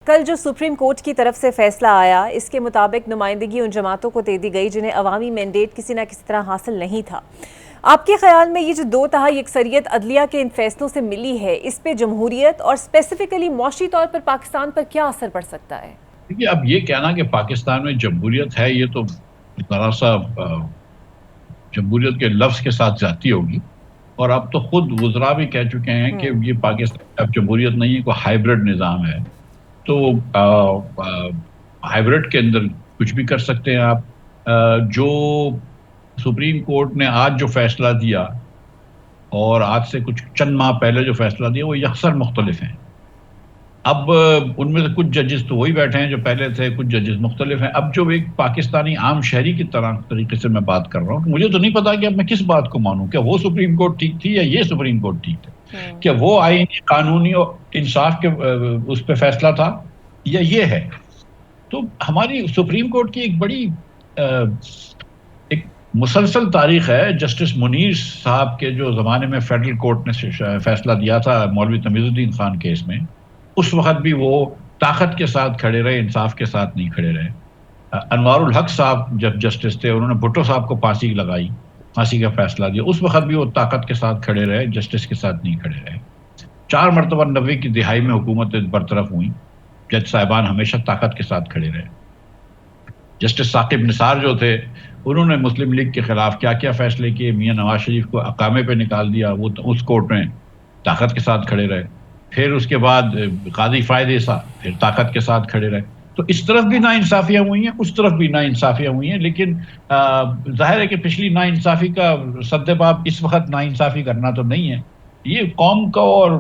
کل جو supreme court کی طرف سے فیصلہ آیا اس کے مطابق نمائندگی ان جماعتوں کو دے دی گئی جنہیں عوامی مینڈیٹ کسی نہ کسی طرح حاصل نہیں تھا. آپ کے خیال میں یہ جو 2 تہائی اکثریت عدلیہ کے ان فیصلوں سے ملی ہے اس پہ جمہوریت اور اسپیسیفکلی معاشی طور پر پاکستان پر کیا اثر پڑ سکتا ہے؟ دیکھیے، اب یہ کہنا کہ پاکستان میں جمہوریت ہے، یہ تو ذرا سا جمہوریت کے لفظ کے ساتھ زیادتی ہوگی. اور اب تو خود وزراء بھی کہہ چکے ہیں کہ یہ پاکستان اب جمہوریت نہیں ہے، کوئی ہائیبرڈ نظام ہے. تو ہائیبرڈ کے اندر کچھ بھی کر سکتے ہیں آپ. جو سپریم کورٹ نے آج جو فیصلہ دیا اور آج سے کچھ چند ماہ پہلے جو فیصلہ دیا وہ یکسر مختلف ہیں. اب ان میں سے کچھ ججز تو وہی بیٹھے ہیں جو پہلے تھے، کچھ ججز مختلف ہیں. اب جو ایک پاکستانی عام شہری کی طریقے سے میں بات کر رہا ہوں کہ مجھے تو نہیں پتا کہ اب میں کس بات کو مانوں، کیا وہ سپریم کورٹ ٹھیک تھی یا یہ سپریم کورٹ ٹھیک تھا، کیا وہ آئینی قانونی اور انصاف کے اس پہ فیصلہ تھا یا یہ ہے. تو ہماری سپریم کورٹ کی ایک بڑی ایک مسلسل تاریخ ہے. جسٹس منیر صاحب کے جو زمانے میں فیڈرل کورٹ نے فیصلہ دیا تھا مولوی تمیز الدین خان کیس میں، اس وقت بھی وہ طاقت کے ساتھ کھڑے رہے، انصاف کے ساتھ نہیں کھڑے رہے. انوار الحق صاحب جب جسٹس تھے، انہوں نے بھٹو صاحب کو پھانسی لگائی، پھانسی کا فیصلہ دیا، اس وقت بھی وہ طاقت کے ساتھ کھڑے رہے، جسٹس کے ساتھ نہیں کھڑے رہے. 4 مرتبہ 90 کی دہائی میں حکومتیں برطرف ہوئیں، جج صاحبان ہمیشہ طاقت کے ساتھ کھڑے رہے. جسٹس ثاقب نثار جو تھے، انہوں نے مسلم لیگ کے خلاف کیا کیا فیصلے کیے، میاں نواز شریف کو اقامے پہ نکال دیا، وہ اس کورٹ میں طاقت کے ساتھ کھڑے رہے. پھر اس کے بعد قاضی فائد عیسیٰ پھر طاقت کے ساتھ کھڑے رہے. تو اس طرف بھی ناانصافیاں ہوئی ہیں، اس طرف بھی ناانصافیاں ہوئی ہیں. لیکن ظاہر ہے کہ پچھلی ناانصافی کا سدباب اس وقت ناانصافی کرنا تو نہیں ہے. یہ قوم کا اور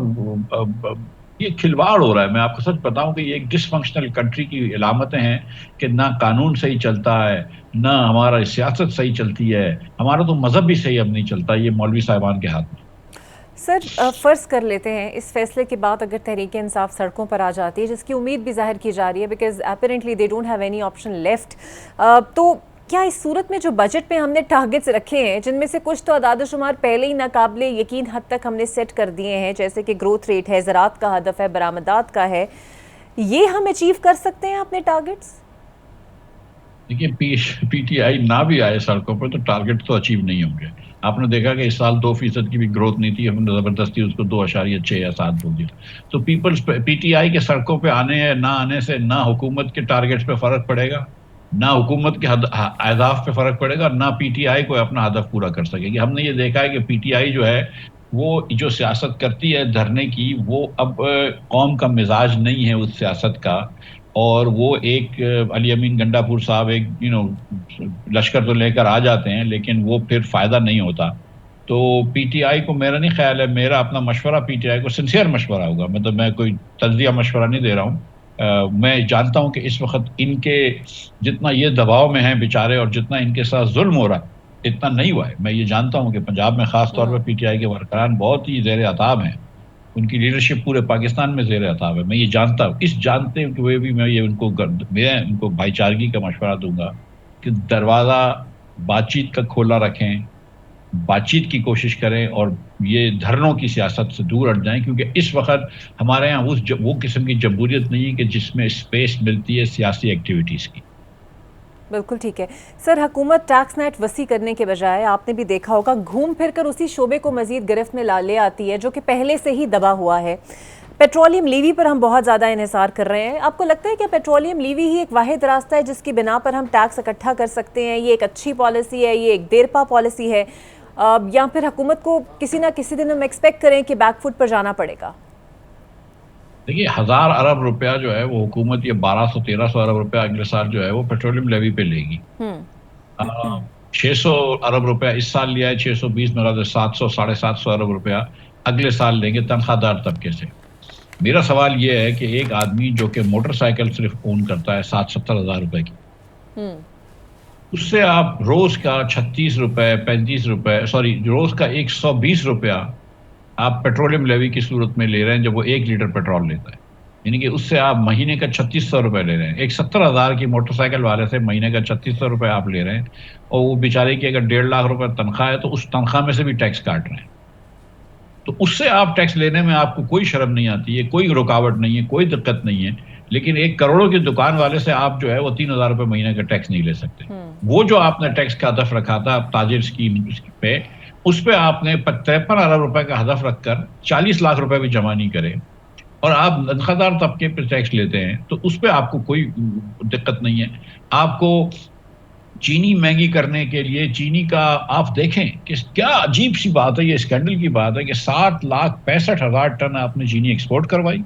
یہ کھلواڑ ہو رہا ہے. میں آپ کو سچ بتاؤں کہ یہ ایک ڈس فنکشنل کنٹری کی علامتیں ہیں کہ نہ قانون صحیح چلتا ہے، نہ ہمارا سیاست صحیح چلتی ہے، ہمارا تو مذہب بھی صحیح اب نہیں چلتا. یہ مولوی صاحبان کے ہاتھ میں. سر، فرض کر لیتے ہیں اس فیصلے کے بعد اگر تحریک انصاف سڑکوں پر آ جاتی ہے، جس کی امید بھی ظاہر کی جا رہی ہے because apparently they don't have any option left, تو کیا اس صورت میں جو بجٹ پہ ہم نے ٹارگٹس رکھے ہیں، جن میں سے کچھ تو اعداد و شمار پہلے ہی ناقابل یقین حد تک ہم نے سیٹ کر دیے ہیں، جیسے کہ گروتھ ریٹ ہے، زراعت کا ہدف ہے، برآمدات کا ہے، یہ ہم اچیو کر سکتے ہیں اپنے ٹارگٹس؟ دیکھیے، پی ٹی آئی نہ بھی آئے سڑکوں پر تو ٹارگٹ تو اچیو نہیں ہوں گے. آپ نے دیکھا کہ اس سال 2% کی بھی گروتھ نہیں تھی، ہم نے زبردستی اس کو 2.6 یا 7 بول دیا. تو پی ٹی آئی کے سڑکوں پہ آنے یا نہ آنے سے نہ حکومت کے ٹارگٹس پہ فرق پڑے گا، نہ حکومت کے اہداف پہ فرق پڑے گا، نہ پی ٹی آئی کوئی اپنا ہدف پورا کر سکے گی. ہم نے یہ دیکھا ہے کہ پی ٹی آئی جو ہے وہ جو سیاست کرتی ہے دھرنے کی، وہ اب قوم کا مزاج نہیں ہے اس سیاست کا. اور وہ ایک علی امین گنڈا پور صاحب ایک لشکر تو لے کر آ جاتے ہیں، لیکن وہ پھر فائدہ نہیں ہوتا. تو پی ٹی آئی کو میرا نہیں خیال ہے، میرا اپنا مشورہ پی ٹی آئی کو سنسیئر مشورہ ہوگا، مطلب میں کوئی تجزیہ مشورہ نہیں دے رہا ہوں. میں جانتا ہوں کہ اس وقت ان کے جتنا یہ دباؤ میں ہیں بیچارے اور جتنا ان کے ساتھ ظلم ہو رہا اتنا نہیں ہوا ہے. میں یہ جانتا ہوں کہ پنجاب میں خاص طور پہ پی ٹی آئی کے ورکران بہت ہی زیر عتاب ہیں، ان کی لیڈرشپ پورے پاکستان میں زیر عتاب ہے. میں یہ جانتا ہوں، اس جانتے ہوئے بھی میں ان کو بھائی چارگی کا مشورہ دوں گا کہ دروازہ بات چیت کا کھولا رکھیں، بات چیت کی کوشش کریں اور یہ دھرنوں کی سیاست سے دور ہٹ جائیں. کیونکہ اس وقت ہمارے یہاں وہ قسم کی جمہوریت نہیں ہے کہ جس میں اسپیس ملتی ہے سیاسی ایکٹیویٹیز کی. بالکل ٹھیک ہے. سر، حکومت ٹیکس نیٹ وسیع کرنے کے بجائے آپ نے بھی دیکھا ہوگا گھوم پھر کر اسی شعبے کو مزید گرفت میں لے آتی ہے جو کہ پہلے سے ہی دبا ہوا ہے. پیٹرولیم لیوی پر ہم بہت زیادہ انحصار کر رہے ہیں. آپ کو لگتا ہے کہ پیٹرولیم لیوی ہی ایک واحد راستہ ہے جس کی بنا پر ہم ٹیکس اکٹھا کر سکتے ہیں؟ یہ ایک اچھی پالیسی ہے، یہ ایک دیرپا پالیسی ہے، یا پھر حکومت کو کسی نہ کسی دن ہم ایکسپیکٹ کریں کہ بیک فٹ پر جانا پڑے گا؟ دیکھیے، 1000 ارب روپیہ جو ہے وہ حکومت یہ 1200-1300 ارب روپیہ اگلے سال جو ہے وہ پیٹرولیم لیوی پہ لے گی. 600 ارب روپیہ اس سال لیا ہے، 620 میں 700-750 ارب روپیہ اگلے سال لیں گے تنخواہ دار طبقے سے. میرا سوال یہ ہے کہ ایک آدمی جو کہ موٹر سائیکل صرف اون کرتا ہے 60-70 ہزار روپے کی، اس سے آپ روز کا 36 روپے 35 روپے روز کا 120 روپیہ آپ پیٹرولیم لیوی کی صورت میں لے رہے ہیں جب وہ 1 لیٹر پیٹرول لیتا ہے. یعنی کہ اس سے آپ مہینے کا 3600 روپے لے رہے ہیں. ایک 70,000 کی موٹر سائیکل والے سے مہینے کا 3600 روپے آپ لے رہے ہیں، اور وہ بیچارے کی اگر 1.5 لاکھ روپے تنخواہ ہے تو اس تنخواہ میں سے بھی ٹیکس کاٹ رہے ہیں. تو اس سے آپ ٹیکس لینے میں آپ کو کوئی شرم نہیں آتی ہے، کوئی رکاوٹ نہیں ہے، کوئی دقت نہیں ہے. لیکن 1 کروڑوں کی دکان والے سے آپ جو ہے وہ 3,000 روپے مہینے کا ٹیکس نہیں لے سکتے. وہ جو آپ نے ٹیکس کا ہدف رکھا تھا تاجر اسکیم پہ، اس پہ آپ نے 53 ارب روپے کا ہدف رکھ کر 40 لاکھ روپے بھی جمع نہیں کرے، اور آپ نرخدار طبقے پہ ٹیکس لیتے ہیں، تو اس پہ آپ کو کوئی دقت نہیں ہے. آپ کو چینی مہنگی کرنے کے لیے چینی کا آپ دیکھیں کہ کیا عجیب سی بات ہے، یہ اسکینڈل کی بات ہے کہ 7,65,000 ٹن آپ نے چینی ایکسپورٹ کروائی،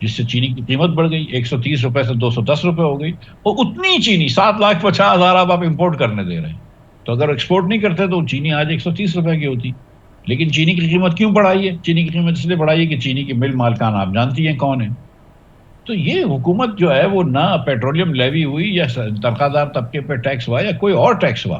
جس سے چینی کی قیمت بڑھ گئی 130 روپے سے 210 روپے ہو گئی، اور اتنی چینی 7,50,000 آپ امپورٹ کرنے دے رہے ہیں. تو اگر ایکسپورٹ نہیں کرتے تو چینی آج 130 روپے کی ہوتی. لیکن چینی کی قیمت کیوں بڑھائی ہے؟ چینی کی قیمت اس لیے بڑھائی ہے کہ چینی کے مل مالکان آپ جانتی ہیں کون ہیں. تو یہ حکومت جو ہے وہ نہ پیٹرولیم لیوی ہوئی یا درخواردار طبقے پہ ٹیکس ہوا یا کوئی اور ٹیکس ہوا،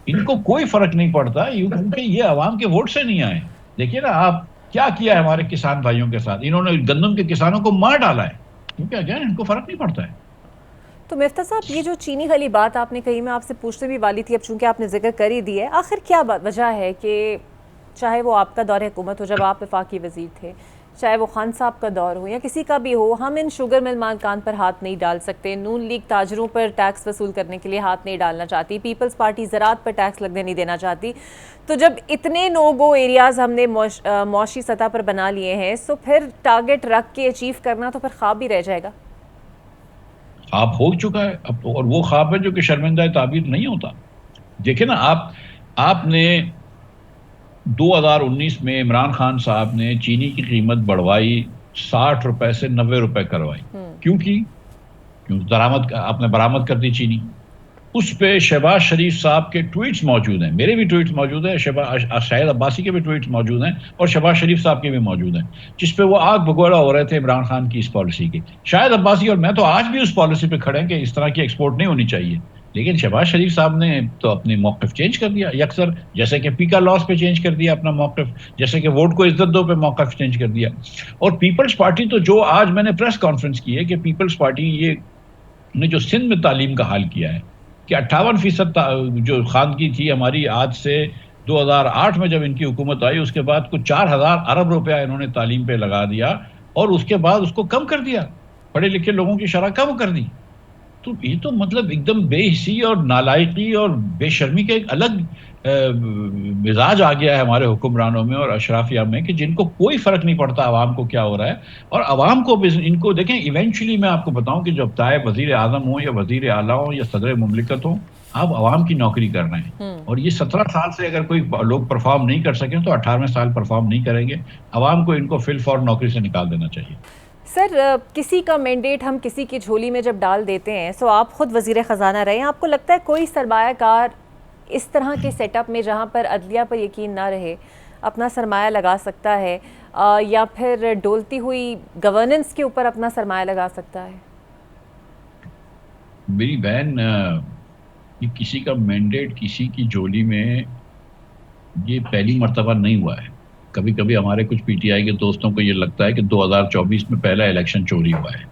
ان کو کوئی فرق نہیں پڑتا، کیونکہ یہ عوام کے ووٹ سے نہیں آئے. دیکھیے نا آپ کیا کیا ہے ہمارے کسان بھائیوں کے ساتھ، انہوں نے گندم کے کسانوں کو مار ڈالا ہے، کیونکہ اگین ان کو فرق نہیں پڑتا ہے. تو مفتاح صاحب، یہ جو چینی والی بات آپ نے کہی، میں آپ سے پوچھنے بھی والی تھی، اب چونکہ آپ نے ذکر کر ہی دی ہے، آخر کیا وجہ ہے کہ چاہے وہ آپ کا دور حکومت ہو جب آپ وفاقی وزیر تھے، چاہے وہ خان صاحب کا دور ہو یا کسی کا بھی ہو، ہم ان شوگر مل مالکان پر ہاتھ نہیں ڈال سکتے. نون لیگ تاجروں پر ٹیکس وصول کرنے کے لیے ہاتھ نہیں ڈالنا چاہتی، پیپلز پارٹی زراعت پر ٹیکس لگنے نہیں دینا چاہتی. تو جب اتنے نو گو ایریاز ہم نے معاشی سطح پر بنا لیے ہیں، تو پھر ٹارگٹ رکھ کے اچیو کرنا تو پھر خواب ہی رہ جائے گا. خواب ہو چکا ہے اب تو، اور وہ خواب ہے جو کہ شرمندہ تعبیر نہیں ہوتا. دیکھیں نا آپ نے 2019 میں عمران خان صاحب نے چینی کی قیمت بڑھوائی، 60 روپے سے 90 روپے کروائی. کیوں کی؟ کیوں آپ نے برآمد کر دی چینی. اس پہ شہباز شریف صاحب کے ٹویٹس موجود ہیں، میرے بھی ٹویٹس موجود ہیں، شاہد عباسی کے بھی ٹویٹس موجود ہیں، اور شہباز شریف صاحب کے بھی موجود ہیں، جس پہ وہ آگ بگولا ہو رہے تھے عمران خان کی اس پالیسی کی. شاہد عباسی اور میں تو آج بھی اس پالیسی پہ کھڑے ہیں کہ اس طرح کی ایکسپورٹ نہیں ہونی چاہیے. لیکن شہباز شریف صاحب نے تو اپنی موقف چینج کر دیا یکسر، جیسے کہ پیکا لاس پہ چینج کر دیا اپنا موقف، جیسے کہ ووٹ کو عزت دو پہ موقف چینج کر دیا. اور پیپلز پارٹی تو جو آج میں نے پریس کانفرنس کی ہے کہ پیپلز پارٹی یہ نے جو سندھ میں تعلیم کا حال کیا ہے کہ 58% جو خواندگی تھی ہماری، آج سے 2008 میں جب ان کی حکومت آئی اس کے بعد کچھ 4,000 ارب روپیہ انہوں نے تعلیم پہ لگا دیا، اور اس کے بعد اس کو کم کر دیا، پڑھے لکھے لوگوں کی شرح کم کر دی. تو یہ تو مطلب ایک دم بے حسی اور نالائقی اور بے شرمی کا ایک الگ مزاج آ گیا ہے ہمارے حکمرانوں میں اور اشرافیہ میں، کہ جن کو کوئی فرق نہیں پڑتا عوام کو کیا ہو رہا ہے. اور عوام کو ان کو دیکھیں، ایونچولی میں آپ کو بتاؤں کہ جب چاہے وزیر اعظم ہوں یا وزیر اعلیٰ ہوں یا صدر مملکت ہوں، آپ عوام کی نوکری کر رہے ہیں، اور یہ 17 سال سے اگر کوئی لوگ پرفارم نہیں کر سکیں تو 18ویں سال پرفارم نہیں کریں گے. عوام کو ان کو فی الفور نوکری سے نکال دینا چاہیے. سر، کسی کا مینڈیٹ ہم کسی کی جھولی میں جب ڈال دیتے ہیں، سو آپ خود وزیر خزانہ رہے ہیں، آپ کو لگتا ہے کوئی سرمایہ کار اس طرح کے سیٹ اپ میں جہاں پر عدلیہ پر یقین نہ رہے اپنا سرمایہ لگا سکتا ہے، یا پھر ڈولتی ہوئی گورننس کے اوپر اپنا سرمایہ لگا سکتا ہے؟ میری بہن، یہ کسی کا مینڈیٹ کسی کی جھولی میں یہ پہلی مرتبہ نہیں ہوا ہے. کبھی کبھی ہمارے کچھ پی ٹی آئی کے دوستوں کو یہ لگتا ہے کہ 2024 میں پہلا الیکشن چوری ہوا ہے.